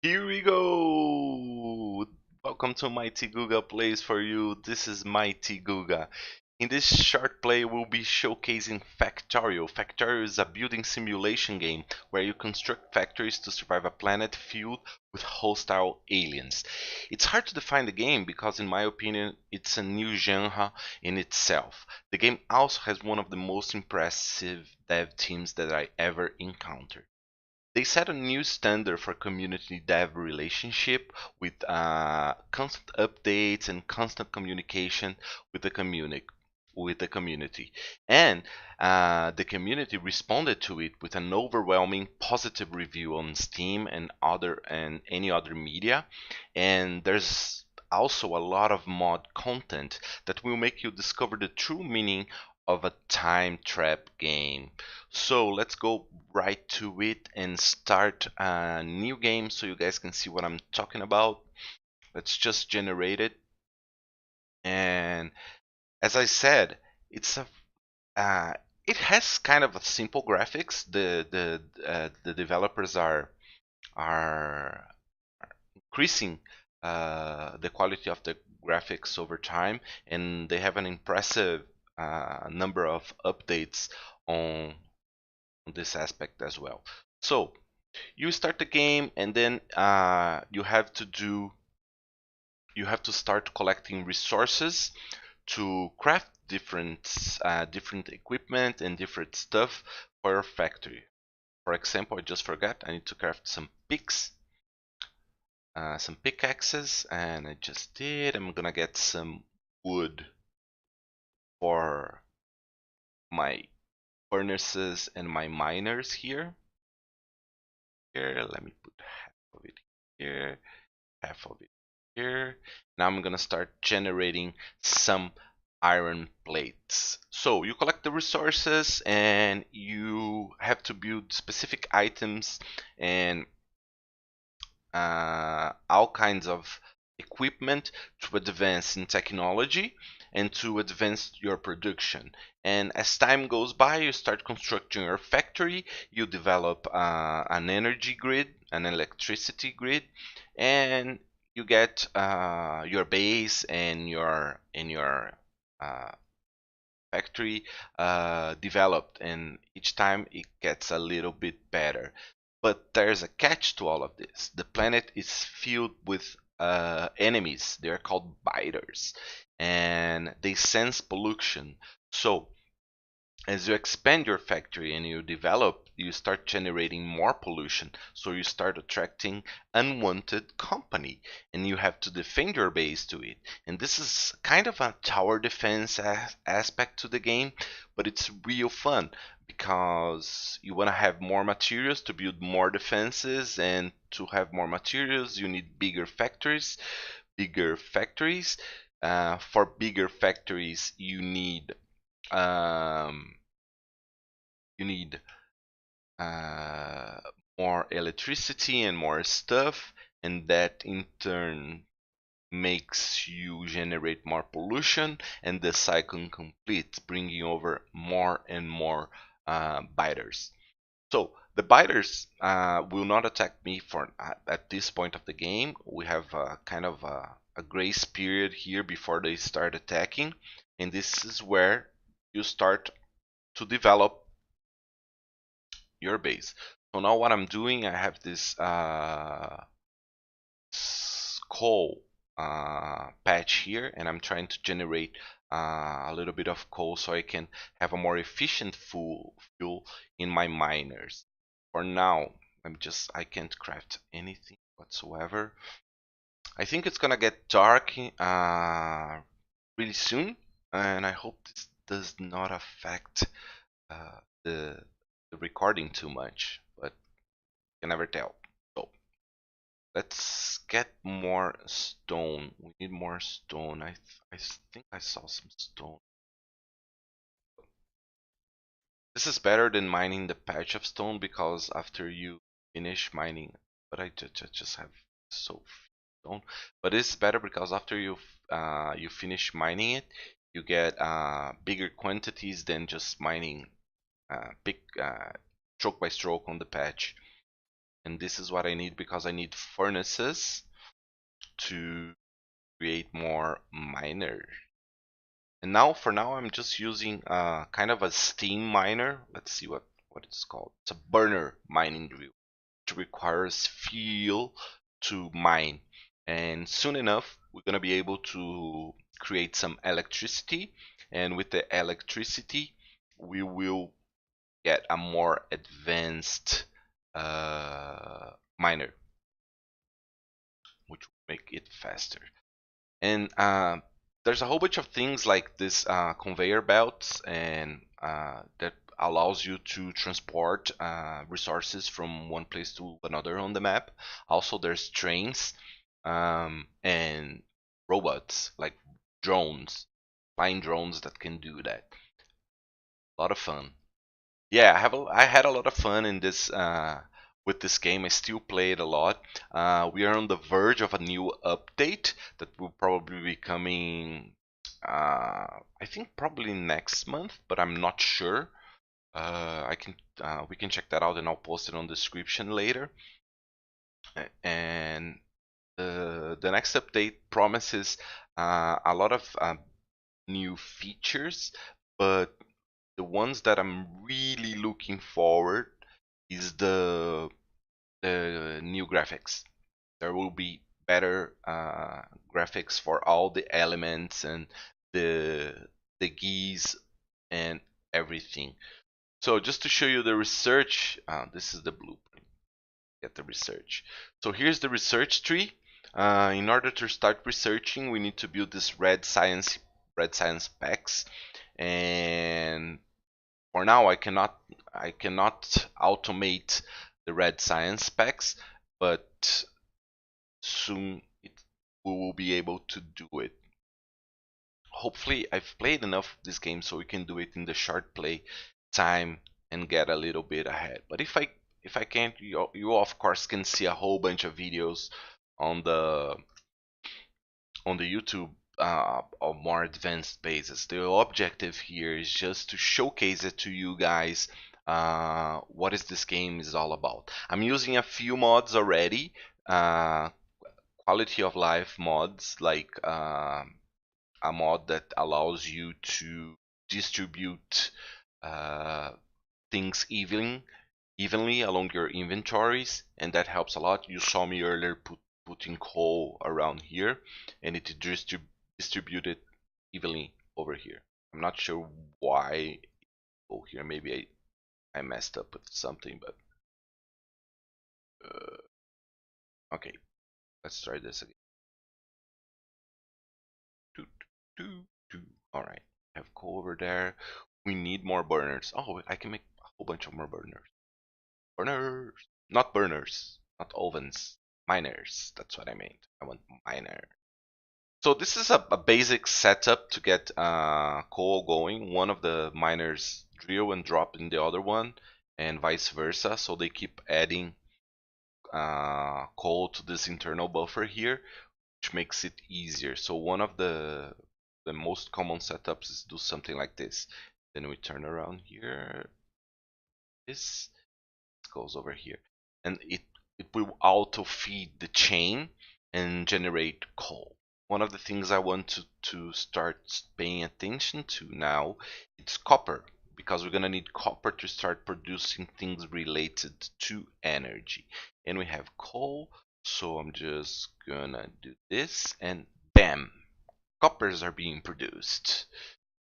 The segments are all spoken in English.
Here we go! Welcome to MightyGooga Plays for You. This is MightyGooga. In this short play, we'll be showcasing Factorio. Factorio is a building simulation game where you construct factories to survive a planet filled with hostile aliens. It's hard to define the game because, in my opinion, it's a new genre in itself. The game also has one of the most impressive dev teams that I ever encountered. They set a new standard for community dev relationship with constant updates and constant communication with the community. And the community responded to it with an overwhelming positive review on Steam and any other media. And there's also a lot of mod content that will make you discover the true meaning of a time trap game. So let's go right to it and start a new game so you guys can see what I'm talking about. Let's just generate it. And as I said, it's a uh, it has kind of a simple graphics. The developers are increasing the quality of the graphics over time, and they have an impressive number of updates on this aspect as well. So you start the game, and then you have to start collecting resources to craft different equipment and different stuff for your factory. For example, I just forgot, I need to craft some picks, some pickaxes, and I just did. I'm gonna get some wood for my furnaces and my miners here. Let me put half of it here, half of it here. Now I'm gonna start generating some iron plates. So you collect the resources and you have to build specific items and all kinds of equipment to advance in technology and to advance your production. And as time goes by, you start constructing your factory, you develop an energy grid, an electricity grid, and you get your base and your uh, factory developed, and each time it gets a little bit better. But there's a catch to all of this. The planet is filled with enemies. They are called biters, and they sense pollution. So as you expand your factory and you develop, you start generating more pollution. So you start attracting unwanted company, and you have to defend your base to it. And this is kind of a tower defense aspect to the game, but it's real fun because you want to have more materials to build more defenses, and to have more materials, you need bigger factories. Bigger factories. For bigger factories, um, you need uh, more electricity and more stuff, and that in turn makes you generate more pollution, and the cycle completes, bringing over more and more biters. So the biters will not attack me for at this point of the game. We have kind of a grace period here before they start attacking, and this is where you start to develop your base. So now what I'm doing, I have this coal patch here, and I'm trying to generate a little bit of coal so I can have a more efficient fuel in my miners. For now, I can't craft anything whatsoever. I think it's gonna get dark really soon, and I hope this does not affect uh, the the recording too much, but you can never tell. So let's get more stone. We need more stone. I think I saw some stone. This is better than mining the patch of stone because after you finish mining, but I just have so few stone. But it's better because after you finish mining it, you get bigger quantities than just mining pick stroke by stroke on the patch. and this is what I need because I need furnaces to create more miners. And now, for now, I'm just using kind of a steam miner. Let's see what it's called. It's a burner mining drill, which requires fuel to mine. And soon enough, we're gonna be able to create some electricity. And with the electricity, we will get a more advanced miner, which will make it faster. And there's a whole bunch of things like this conveyor belts and that allows you to transport resources from one place to another on the map. Also, there's trains and robots like drones, flying drones that can do that. A lot of fun. Yeah, I had a lot of fun in this with this game. I still play it a lot. We are on the verge of a new update that will probably be coming. I think probably next month, but I'm not sure. I can we can check that out, and I'll post it on the description later. And the next update promises a lot of new features, but the ones that I'm really looking forward is the new graphics. There will be better graphics for all the elements and the the geese and everything. So just to show you the research, this is the blueprint. Get the research. So here's the research tree. In order to start researching, we need to build this red science packs, and for now I cannot automate the red science packs, but soon we will be able to do it. Hopefully I've played enough of this game so we can do it in the short play time and get a little bit ahead. But if I can't, you of course can see a whole bunch of videos on the YouTube of more advanced bases. The objective here is just to showcase it to you guys what is this game is all about. I'm using a few mods already, quality of life mods, like a mod that allows you to distribute uh, things evenly along your inventories, and that helps a lot. You saw me earlier putting coal around here, and it distributed evenly over here. I'm not sure why. Oh, here maybe I messed up with something, but okay, let's try this again. Do, do, do. All right, I have coal over there. We need more burners. Oh, I can make a whole bunch of more burners. Burners, not burners, not ovens. Miners. That's what I meant. I want miner. So this is a basic setup to get coal going. One of the miners drill and drop in the other one, and vice versa. So they keep adding coal to this internal buffer here, which makes it easier. So one of the most common setups is do something like this. Then we turn around here. This goes over here, and it will auto feed the chain and generate coal. One of the things I want to start paying attention to now is copper, because we're gonna need copper to start producing things related to energy. And we have coal, so I'm just gonna do this, and bam, coppers are being produced.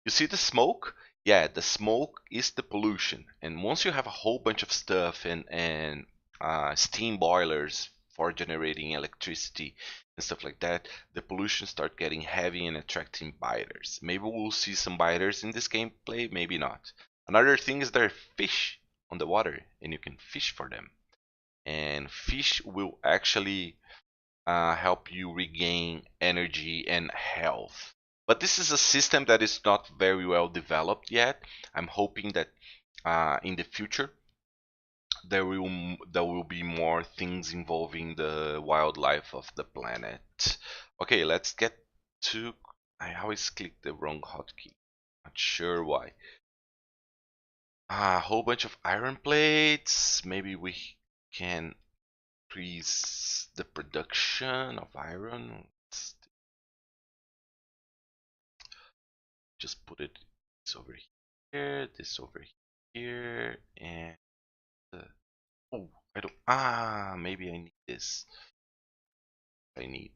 You see the smoke? Yeah, the smoke is the pollution. And once you have a whole bunch of stuff and steam boilers for generating electricity and stuff like that, the pollution start getting heavy and attracting biters. Maybe we'll see some biters in this gameplay, maybe not. Another thing is there are fish on the water, and you can fish for them. And fish will actually help you regain energy and health. But this is a system that is not very well developed yet. I'm hoping that in the future there will be more things involving the wildlife of the planet. Okay, let's get to. I always click the wrong hotkey. Not sure why. A whole bunch of iron plates. Maybe we can increase the production of iron. Let's just put it this over here, this over here, and oh, I don't. Maybe I need this. I need.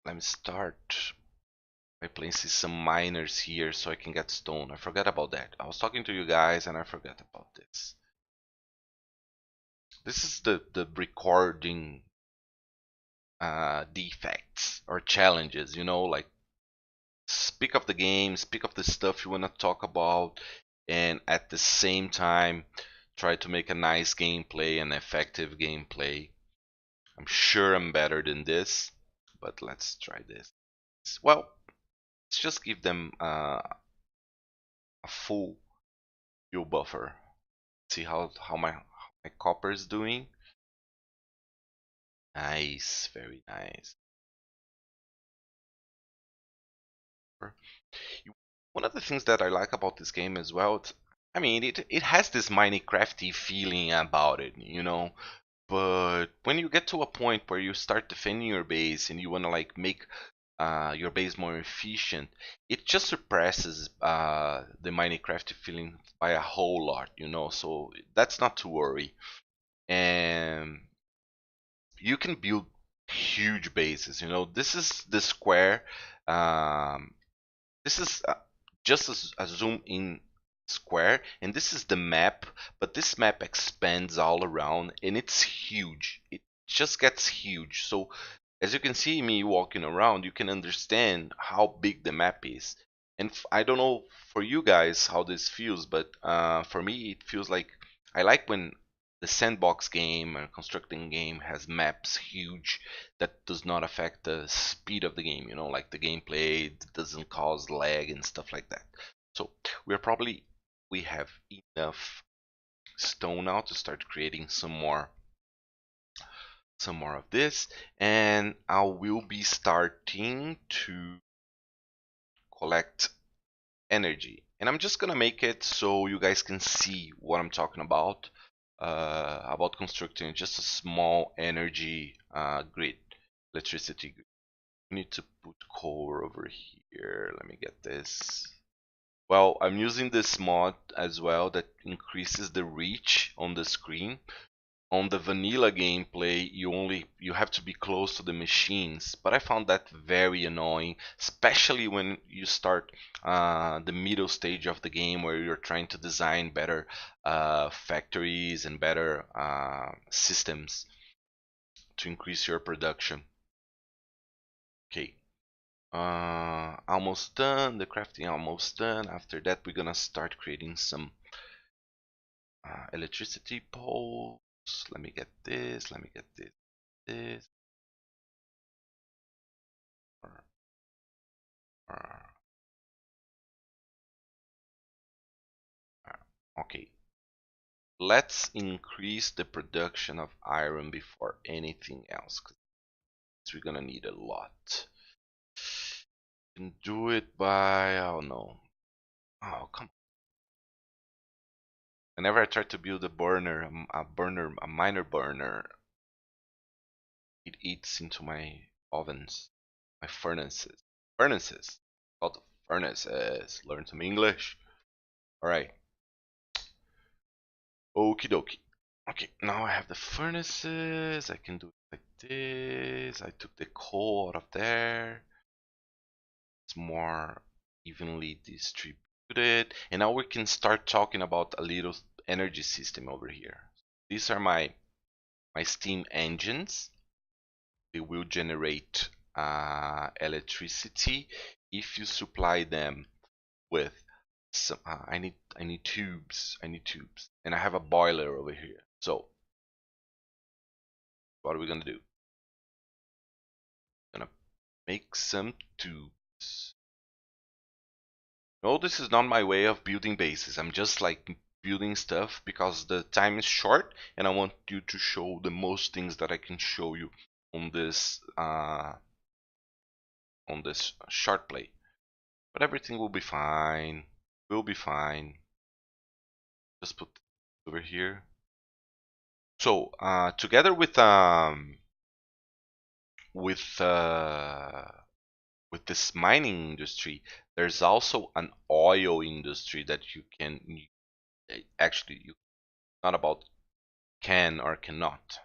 Let me start by placing some miners here so I can get stone. I forgot about that. I was talking to you guys and I forgot about this. This is the recording defects or challenges, you know, like speak of the game, speak of the stuff you want to talk about, and at the same time try to make a nice gameplay, an effective gameplay. I'm sure I'm better than this, but let's try this. Well, let's just give them a full fuel buffer. See how my copper is doing. Nice, very nice. One of the things that I like about this game as well, I mean, it has this Minecrafty feeling about it, you know. But when you get to a point where you start defending your base and you want to like make your base more efficient, it just suppresses the Minecraft feeling by a whole lot, you know. So that's not to worry, and you can build huge bases. You know, this is the square. Um, this is just a zoom in square, and this is the map, but this map expands all around and it's huge. It just gets huge. So as you can see me walking around, you can understand how big the map is. And I don't know for you guys how this feels, but for me it feels like I like when the sandbox game or constructing game has maps huge that does not affect the speed of the game, you know, like the gameplay doesn't cause lag and stuff like that. So we have enough stone now to start creating some more of this, and I will be starting to collect energy, and I'm just gonna make it so you guys can see what I'm talking about constructing just a small energy grid, electricity grid. We need to put core over here. Let me get this. Well, I'm using this mod as well that increases the reach on the screen. On the vanilla gameplay, you have to be close to the machines, but I found that very annoying, especially when you start the middle stage of the game where you're trying to design better factories and better systems to increase your production. Okay, almost done. The crafting almost done. After that, we're gonna start creating some electricity poles. Let me get this. Let me get this. This. Okay, let's increase the production of iron before anything else, because we're gonna need a lot. You can do it by, I don't know. Oh, come on. Whenever I try to build a burner, a miner burner, it eats into my ovens, my furnaces. Furnaces. Called furnaces. Learn some English. Alright. Okie dokie. Okay, now I have the furnaces. I can do it like this. I took the coal out of there. It's more evenly distributed. And now we can start talking about a little energy system over here. These are my steam engines. They will generate electricity if you supply them with some. I need tubes. I need tubes, and I have a boiler over here. So what are we gonna do? Gonna make some tubes. No, this is not my way of building bases. I'm just like building stuff because the time is short and I want you to show the most things that I can show you on this short play. But everything will be fine. Will be fine. Just put over here. So together with with this mining industry, there's also an oil industry that you can actually, you not about can or cannot.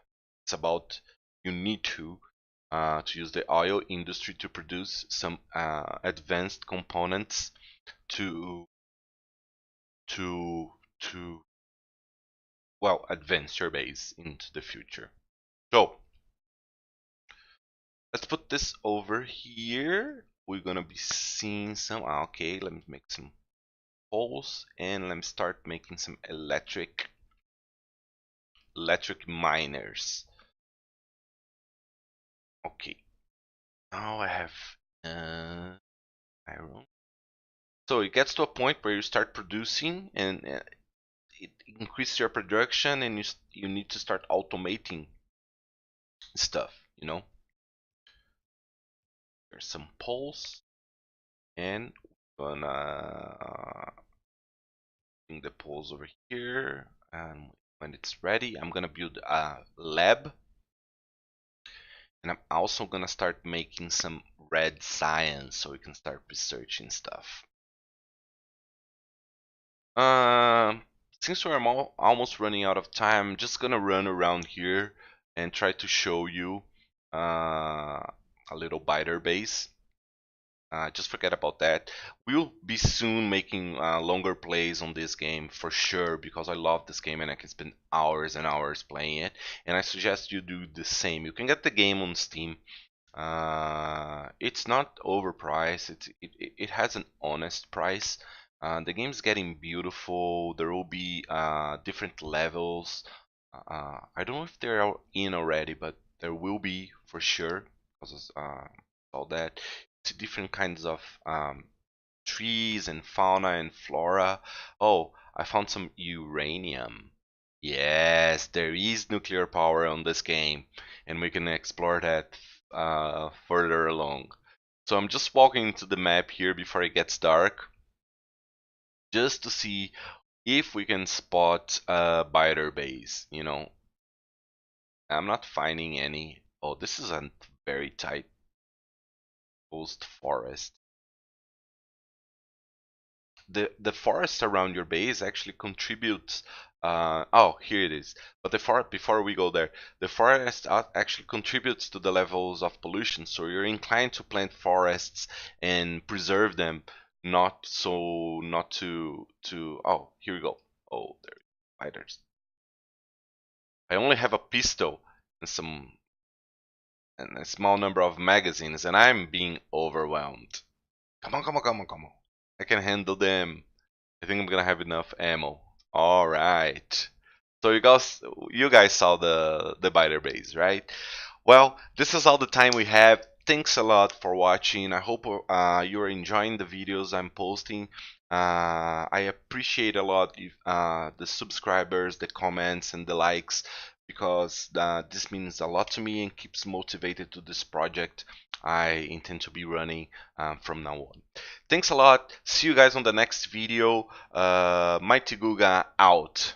It's about you need to use the oil industry to produce some advanced components to to to well advance your base into the future. So let's put this over here. We're gonna be seeing some. Okay, let me make some poles and let me start making some electric miners. Okay, now I have iron. So it gets to a point where you start producing and it increases your production, and you need to start automating stuff. You know, there's some poles, and we're gonna bring the poles over here. And when it's ready, I'm gonna build a lab, and I'm also gonna start making some red science so we can start researching stuff. Um, since we're almost running out of time, I'm just gonna run around here and try to show you a little biter base. Just forget about that. We'll be soon making longer plays on this game for sure, because I love this game and I can spend hours and hours playing it. And I suggest you do the same. You can get the game on Steam. It's not overpriced. It has an honest price. The game's getting beautiful. There will be different levels. I don't know if they're in already, but there will be for sure, because all that. It's different kinds of trees and fauna and flora. Oh, I found some uranium. Yes, there is nuclear power on this game, and we can explore that further along. So I'm just walking into the map here before it gets dark, just to see if we can spot a biter base. You know, I'm not finding any. Oh, this is a very tight closed forest. The forest around your base actually contributes. Oh, here it is. But the forest, before we go there, the forest actually contributes to the levels of pollution. So you're inclined to plant forests and preserve them, not to. Oh, here we go. Oh, there spiders. I only have a pistol and and a small number of magazines, and I'm being overwhelmed. Come on, come on, come on, come on. I can handle them. I think I'm gonna have enough ammo. All right. So you guys saw the biter base, right? Well, this is all the time we have. Thanks a lot for watching. I hope you're enjoying the videos I'm posting. I appreciate a lot if, the subscribers, the comments, and the likes, because this means a lot to me and keeps motivated to this project I intend to be running from now on. Thanks a lot. See you guys on the next video. MightyGooga out.